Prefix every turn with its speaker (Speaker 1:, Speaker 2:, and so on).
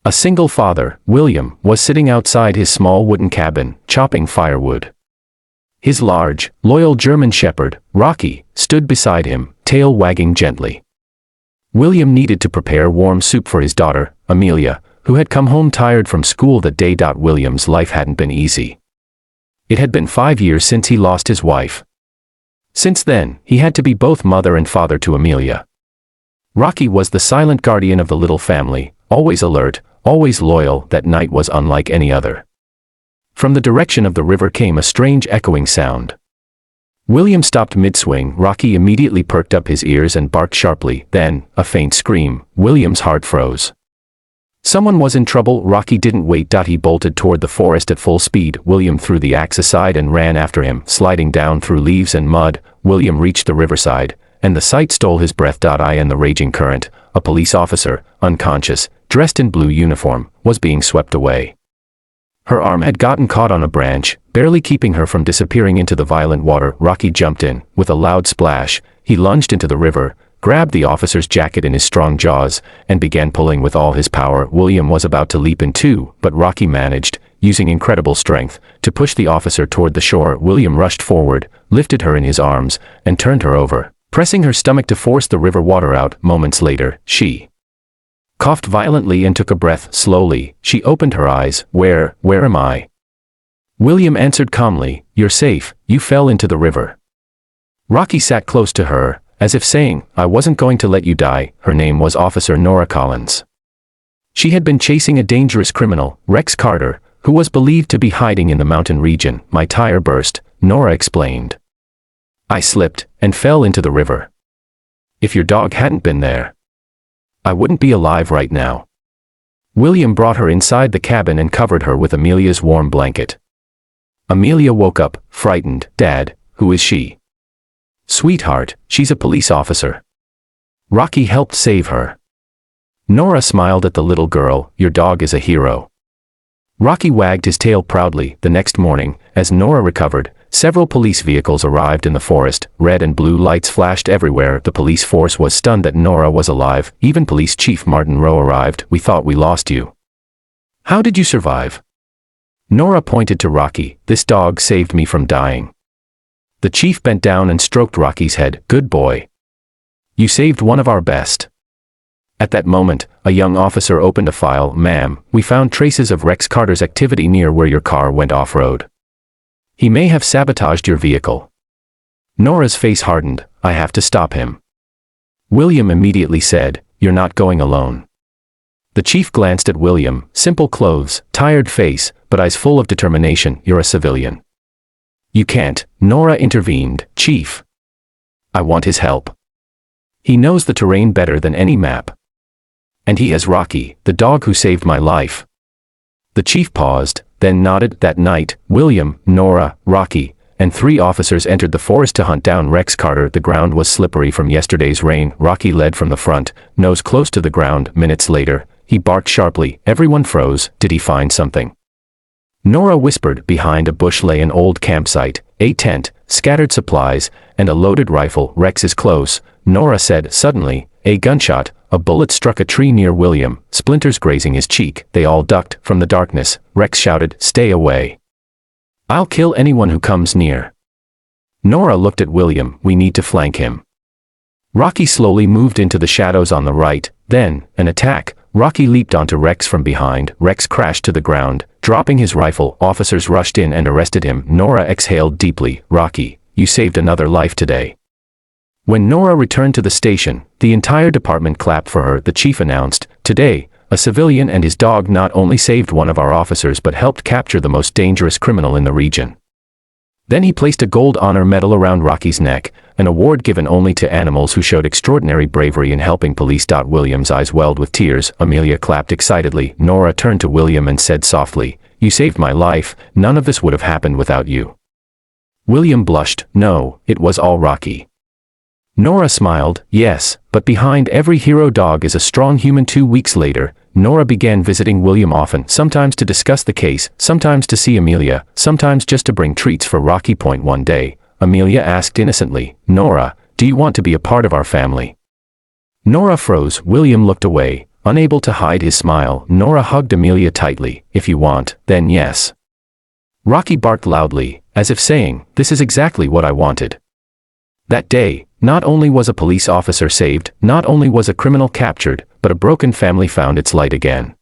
Speaker 1: A single father, William, was sitting outside his small wooden cabin, chopping firewood. His large, loyal German shepherd, Rocky, stood beside him, tail wagging gently. William needed to prepare warm soup for his daughter, Amelia, who had come home tired from school that day. William's life hadn't been easy. It had been 5 years since he lost his wife. Since then, he had to be both mother and father to Amelia. Rocky was the silent guardian of the little family, always alert, always loyal. That night was unlike any other. From the direction of the river came a strange echoing sound. William stopped mid-swing. Rocky immediately perked up his ears and barked sharply. Then, a faint scream. William's heart froze. Someone was in trouble. Rocky didn't wait. He bolted toward the forest at full speed. William threw the axe aside and ran after him, sliding down through leaves and mud. William reached the riverside, and the sight stole his breath. In the raging current, a police officer, unconscious, dressed in blue uniform, was being swept away. Her arm had gotten caught on a branch, barely keeping her from disappearing into the violent water. Rocky jumped in. With a loud splash, he lunged into the river, grabbed the officer's jacket in his strong jaws, and began pulling with all his power. William was about to leap in too, but Rocky managed, using incredible strength, to push the officer toward the shore. William rushed forward, lifted her in his arms, and turned her over, pressing her stomach to force the river water out. Moments later, she coughed violently and took a breath. Slowly, she opened her eyes. Where am I?" William answered calmly, "You're safe, you fell into the river." Rocky sat close to her, as if saying, "I wasn't going to let you die." Her name was Officer Nora Collins. She had been chasing a dangerous criminal, Rex Carter, who was believed to be hiding in the mountain region. "My tire burst," Nora explained. "I slipped, and fell into the river. If your dog hadn't been there, I wouldn't be alive right now." William brought her inside the cabin and covered her with Amelia's warm blanket. Amelia woke up, frightened. "Dad, who is she?" "Sweetheart, she's a police officer. Rocky helped save her." Nora smiled at the little girl. "Your dog is a hero." Rocky wagged his tail proudly. The next morning, as Nora recovered, several police vehicles arrived in the forest. Red and blue lights flashed everywhere. The police force was stunned that Nora was alive. Even Police Chief Martin Rowe arrived. "We thought we lost you. How did you survive?" Nora pointed to Rocky. "This dog saved me from dying." The chief bent down and stroked Rocky's head. "Good boy. You saved one of our best." At that moment, a young officer opened a file. "Ma'am, we found traces of Rex Carter's activity near where your car went off-road. He may have sabotaged your vehicle." Nora's face hardened. "I have to stop him." William immediately said, "You're not going alone." The chief glanced at William, simple clothes, tired face, but eyes full of determination. "You're a civilian." "You can't," Nora intervened. "Chief, I want his help. He knows the terrain better than any map. And he has Rocky, the dog who saved my life." The chief paused, then nodded. That night, William, Nora, Rocky, and 3 officers entered the forest to hunt down Rex Carter. The ground was slippery from yesterday's rain. Rocky led from the front, nose close to the ground. Minutes later, he barked sharply. Everyone froze. "Did he find something?" Nora whispered. "Behind a bush lay an old campsite, a tent, scattered supplies, and a loaded rifle." "Rex is close," Nora said. Suddenly, a gunshot, a bullet struck a tree near William, splinters grazing his cheek. They all ducked. From the darkness, Rex shouted, "Stay away. I'll kill anyone who comes near." Nora looked at William. "We need to flank him." Rocky slowly moved into the shadows on the right. Then, an attack. Rocky leaped onto Rex from behind. Rex crashed to the ground, dropping his rifle. Officers rushed in and arrested him. Nora exhaled deeply. "Rocky, you saved another life today." When Nora returned to the station, the entire department clapped for her. The chief announced, "Today, a civilian and his dog not only saved one of our officers but helped capture the most dangerous criminal in the region." Then he placed a gold honor medal around Rocky's neck, an award given only to animals who showed extraordinary bravery in helping police. William's eyes welled with tears. Amelia clapped excitedly. Nora turned to William and said softly, "You saved my life. None of this would have happened without you." William blushed. "No, it was all Rocky." Nora smiled. "Yes, but behind every hero dog is a strong human." 2 weeks later, Nora began visiting William often, sometimes to discuss the case, sometimes to see Amelia, sometimes just to bring treats for Rocky. One day, Amelia asked innocently, "Nora, do you want to be a part of our family?" Nora froze. William looked away. Unable to hide his smile, Nora hugged Amelia tightly. "If you want, then yes." Rocky barked loudly, as if saying, "This is exactly what I wanted." That day, not only was a police officer saved, not only was a criminal captured, but a broken family found its light again.